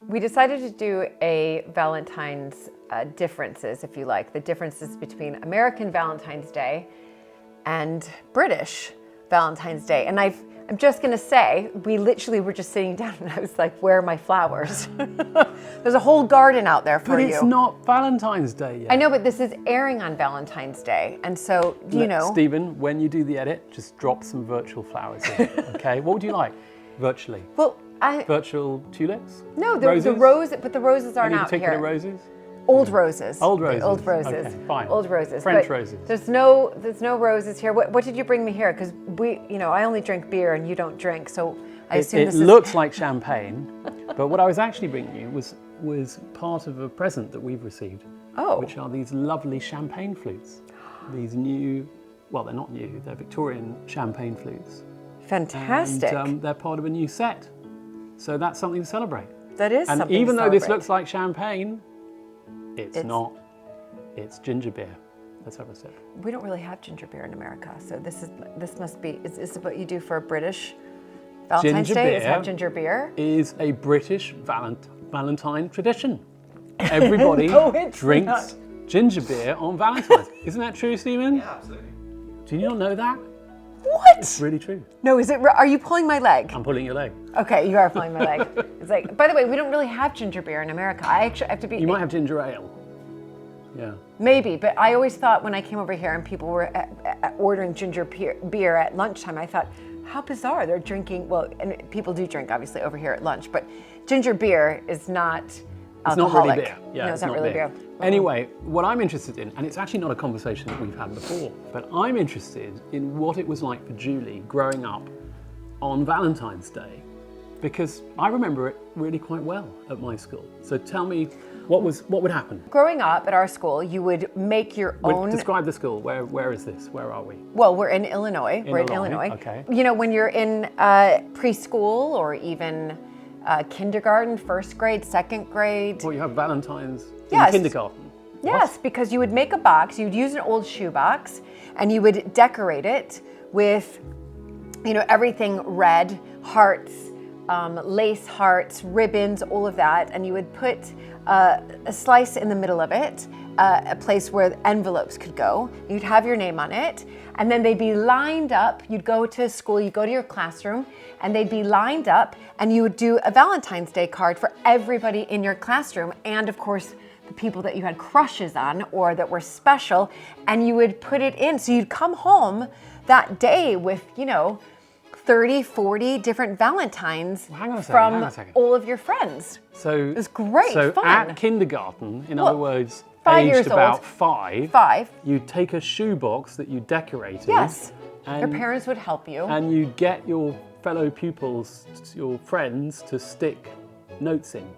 We decided to do a Valentine's differences, if you like, the differences between American Valentine's Day and British Valentine's Day. And I'm just gonna say, we literally were just sitting down and I was like, where are my flowers? There's a whole garden out there for you. But it's not Valentine's Day yet. I know, but this is airing on Valentine's Day. And so, you know. Stephen, when you do the edit, just drop some virtual flowers in, okay? What would you like, virtually? Well, Virtual tulips? No, roses? the roses, but the roses aren't Any out particular here. roses? Old roses. Old roses. Old roses. Okay, fine. Old roses. French but roses. There's no roses here. What did you bring me here? Because I only drink beer and you don't drink, so I assume this is. It looks like champagne, but what I was actually bringing you was part of a present that we've received. Oh. Which are these lovely champagne flutes. These new, well, they're not new. They're Victorian champagne flutes. Fantastic. And they're part of a new set. So that's something to celebrate. That is something to celebrate. And even though this looks like champagne, it's not. It's ginger beer. Let's have a sip. We don't really have ginger beer in America, so this must be. Is this what you do for a British Valentine's Day? Is have ginger beer? Is a British Valentine tradition. Everybody drinks ginger beer on Valentine's. Isn't that true, Stephen? Yeah, absolutely. Do you not know that? What? It's really true. No, is it? Are you pulling my leg? I'm pulling your leg. Okay, you are pulling my leg. It's like, by the way, we don't really have ginger beer in America. I actually have to be. You might have ginger ale. Yeah. Maybe, but I always thought when I came over here and people were ordering ginger beer at lunchtime, I thought, how bizarre. They're drinking, well, and people do drink obviously over here at lunch, but ginger beer is not alcoholic. It's not really beer. Yeah, no, it's not really beer. Anyway, what I'm interested in, and it's actually not a conversation that we've had before, but I'm interested in what it was like for Julie growing up on Valentine's Day, because I remember it really quite well at my school. So tell me, what would happen? Growing up at our school, you would make your own. Describe the school. Where is this? Where are we? Well, we're in Illinois. We're in Illinois. Okay. You know, when you're in preschool or even kindergarten, first grade, second grade. Well, you have Valentine's Yes. in kindergarten. Yes, What? because you would make a box, you'd use an old shoe box, and you would decorate it with, everything red, hearts, lace hearts, ribbons, all of that, and you would put a slice in the middle of it, a place where envelopes could go. You'd have your name on it, and then they'd be lined up. You'd go to school, you'd go to your classroom, and they'd be lined up, and you would do a Valentine's Day card for everybody in your classroom, and of course, the people that you had crushes on or that were special, and you would put it in. So you'd come home that day with, 30, 40 different Valentines from all of your friends. So it was great fun. At kindergarten, in other words, 5 aged years about old. five, you'd take a shoebox that you decorated. Yes, and your parents would help you. And you'd get your fellow pupils, your friends, to stick notes in.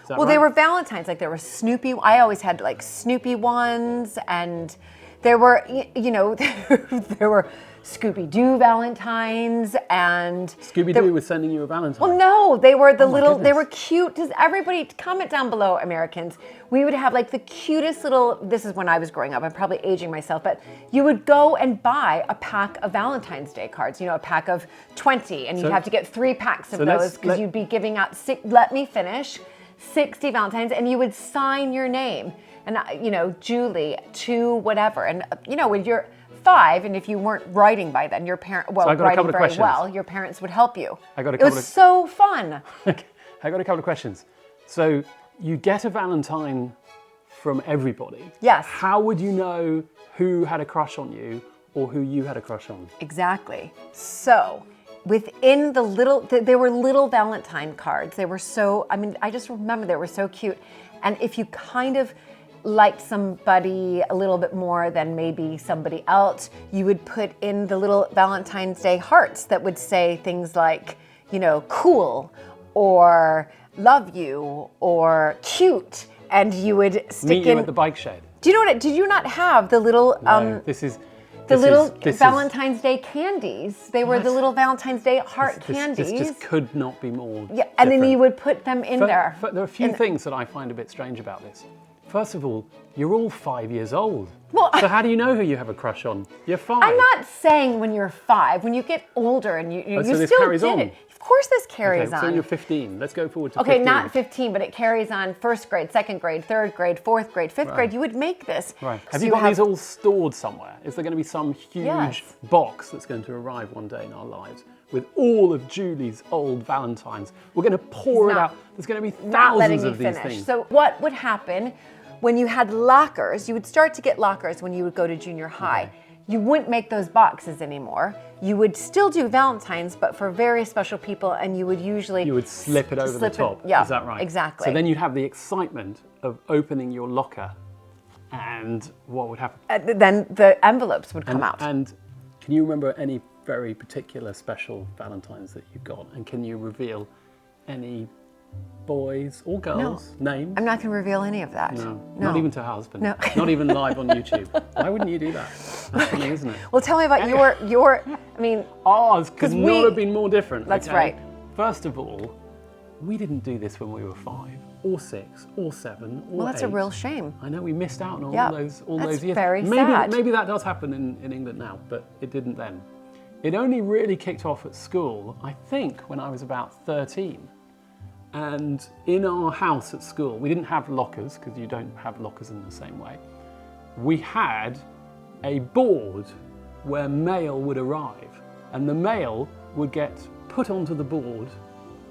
Well, they were Valentines, like there were Snoopy. I always had like Snoopy ones, and there were, there were Scooby-Doo Valentines, and Scooby-Doo was sending you a Valentine. Well, no, they were they were goodness. cute. Does everybody comment down below, Americans? We would have like the cutest little. This is when I was growing up. I'm probably aging myself, but you would go and buy a pack of Valentine's Day cards. A pack of 20, and you'd have to get 3 packs of those because you'd be giving out. Let me finish. 60 Valentines, and you would sign your name, and Julie to whatever, and when you're 5, and if you weren't writing by then, your parent writing very well, your parents would help you. It was so fun. I got a couple of questions. So you get a Valentine from everybody. Yes. How would you know who had a crush on you or who you had a crush on? Exactly. So within there were little Valentine cards. They were I just remember they were so cute. And if you kind of liked somebody a little bit more than maybe somebody else, you would put in the little Valentine's Day hearts that would say things like, cool, or love you, or cute. And you would stick Meet you at the bike shed. Do you know did you not have the little, No, Valentine's Day candies? They were the little Valentine's Day heart candies. This just could not be more Yeah, and then you would put them in there. There are a few things that I find a bit strange about this. First of all, you're all 5 years old. Well, so how do you know who you have a crush on? You're 5. I'm not saying when you're 5. When you get older and you so this still carries did on. it. Of course this carries Okay, on. so you're 15. Let's go forward to Okay, 15. not 15, but it carries on first grade, second grade, third grade, fourth grade, fifth grade. You would make this. Right. So Have you got these all stored somewhere? Is there going to be some huge Yes. box that's going to arrive one day in our lives with all of Julie's old Valentines? We're going to pour it not- out. There's going to be Not letting thousands me of these finish. things. So what would happen when you had lockers? You would start to get lockers when you would go to junior high. Okay. You wouldn't make those boxes anymore. You would still do Valentines, but for very special people, and you would usually You would slip it over the top. Yeah, Is that right? Exactly. So then you'd have the excitement of opening your locker, and what would happen? Then the envelopes would come out. And can you remember any very particular special Valentines that you got? And can you reveal any boys or girls' names? I'm not going to reveal any of that. No, not even to her husband. No. Not even live on YouTube. Why wouldn't you do that? That's funny, isn't it? Well, tell me about your. I mean, Ours could not we- have been more different. That's okay? right. First of all, we didn't do this when we were 5 or 6 or 7 or well, that's 8. a real shame. I know we missed out on Yeah, all those that's years. very maybe, sad. Maybe that does happen in England now, but it didn't then. It only really kicked off at school, I think, when I was about 13. And in our house at school, we didn't have lockers, because you don't have lockers in the same way. We had a board where mail would arrive, and the mail would get put onto the board,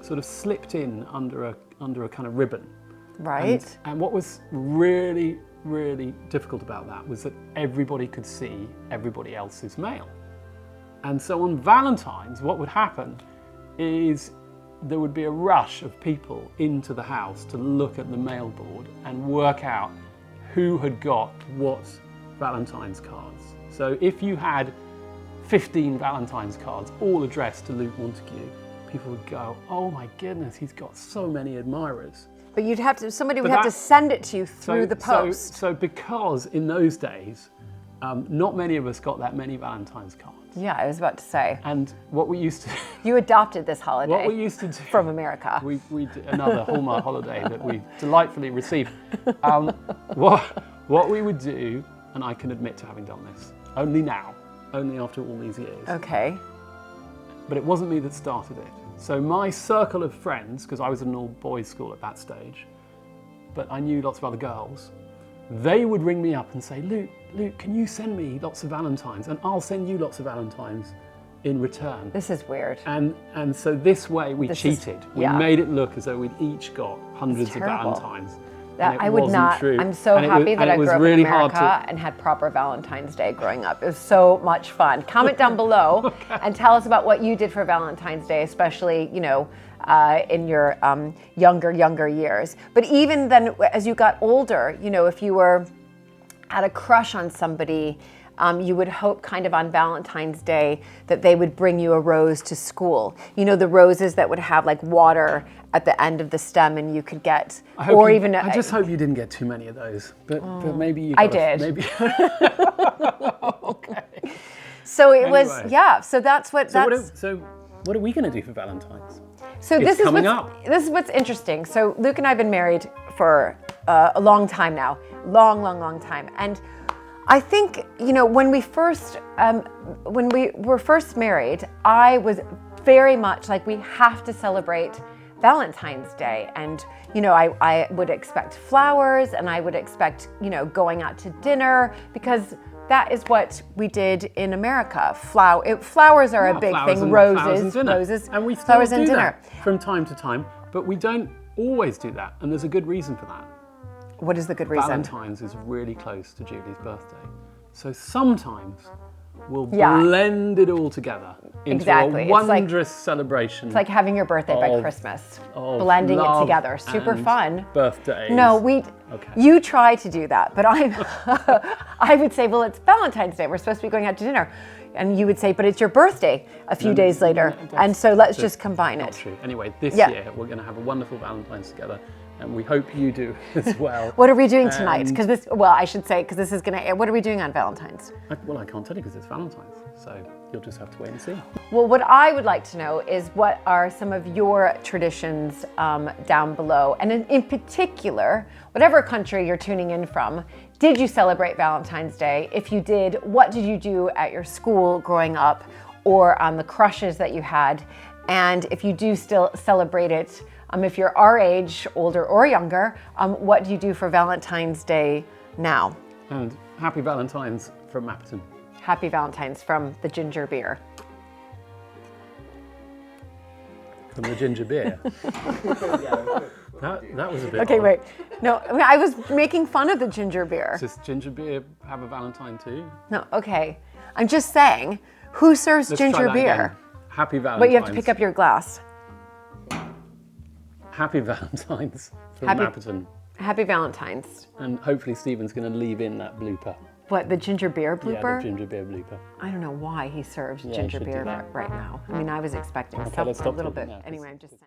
sort of slipped in under a kind of ribbon. Right. And what was really, really difficult about that was that everybody could see everybody else's mail. And so on Valentine's, what would happen is there would be a rush of people into the house to look at the mail board and work out who had got what Valentine's cards. So if you had 15 Valentine's cards, all addressed to Luke Montague, people would go, oh my goodness, he's got so many admirers. But you'd have to. Somebody would But have to that- send it to you through the post. So because in those days, not many of us got that many Valentine's cards. Yeah, I was about to say. And what we used to You adopted this holiday what we used to do from America. we did another Hallmark holiday that we delightfully received. What we would do, and I can admit to having done this only now, only after all these years, Okay. but it wasn't me that started it. So my circle of friends, because I was in an all boys school at that stage, but I knew lots of other girls, they would ring me up and say, Luke, can you send me lots of Valentines? And I'll send you lots of Valentines in return. This is weird. And so this way we This is- cheated. yeah. We made it look as though we'd each got hundreds of terrible. Valentines. That and it I would wasn't not. True. I'm so And it happy was- that and I it was grew up really in hard America and had proper Valentine's Day growing up. It was so much fun. Comment down below and tell us about what you did for Valentine's Day, especially in your younger years. But even then, as you got older, if you were had a crush on somebody, you would hope kind of on Valentine's Day that they would bring you a rose to school. The roses that would have like water at the end of the stem and you could get, I just hope you didn't get too many of those. But maybe you got I did. Maybe. Okay. So it was, Anyway. yeah, so that's what, So what are we going to do for Valentine's? so it's this is coming what's, up. this is what's interesting. So Luke and I have been married for a long time now, long time. And I think, when we were first married, I was very much like, we have to celebrate Valentine's Day. And, I would expect flowers and I would expect, going out to dinner because that is what we did in America. Flowers are a big Flowers thing. and- Roses, flowers and dinner. roses, And we still flowers do and dinner. that from time to time, but we don't always do that. And there's a good reason for that. What is the good reason? Valentine's is really close to Julie's birthday. So sometimes we'll Yeah. blend it all together into Exactly. a It's like- wondrous celebration. It's like having your birthday by of- Christmas, of blending it love together. Super and fun. Birthdays. No, Okay. you try to do that, but I would say, well, it's Valentine's Day. We're supposed to be going out to dinner. And you would say, but it's your birthday a few days later. And so let's just combine Not it. true. Anyway, this Yeah. year we're going to have a wonderful Valentine's together, and we hope you do as well. What are we doing tonight? And- Because this is going to air. What are we doing on Valentine's? I can't tell you because it's Valentine's, so you'll just have to wait and see. Well, what I would like to know is what are some of your traditions down below? And in particular, whatever country you're tuning in from, did you celebrate Valentine's Day? If you did, what did you do at your school growing up or on the crushes that you had? And if you do still celebrate it, if you're our age, older or younger, what do you do for Valentine's Day now? And happy Valentines from Mapperton. Happy Valentine's from the ginger beer. From the ginger beer. That was a bit Okay, odd. wait. No, I mean, I was making fun of the ginger beer. Does ginger beer have a Valentine too? No, okay. I'm just saying, who serves Let's try ginger that beer? again. Happy Valentine's. But you have to pick up your glass. Happy Valentines from Happy- Mapperton. Happy Valentine's. And hopefully Stephen's going to leave in that blooper. What, the ginger beer Yeah, blooper? the ginger beer blooper. I don't know why he serves Yeah, he ginger should do beer that. right now. I mean, I was expecting Okay, something let's a stop little talking bit. now, 'cause- Anyway, I'm just saying.